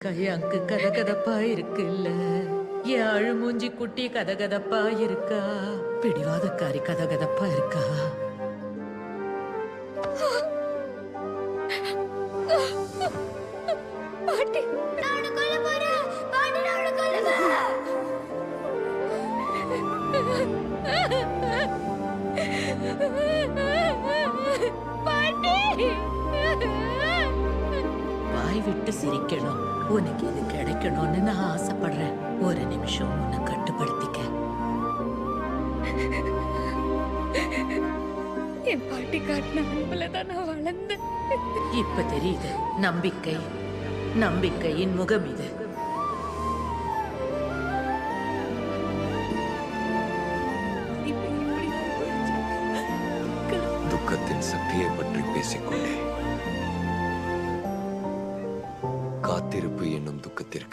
அங்கு கதகதப்பா இருக்குல்ல, என் அழுமூஞ்சி குட்டி கதகதப்பா இருக்கா, பிடிவாதக்காரி கதகதப்பா இருக்கா. பாட்டி நான் கொல்ல போறேன். பாட்டி நான் கொல்லுவேன். பாட்டி வாய் விட்டு சிரிக்கணும். உனக்கு இது கிடைக்கணும்னு நான் ஆசைப்படுறேன். ஒரு நிமிஷம் உன்னை கட்டுப்படுத்திக்க. என் பாட்டி காட்டின அன்புல தான் நான் வளர்ந்தேன். இப்ப தெரியுது நம்பிக்கை, நம்பிக்கையின் முகம் இது. துக்கத்தின் சக்தியை பற்றி பேசிக்கொண்டே காத்திருப்பு என்னும் துக்கத்திற்கு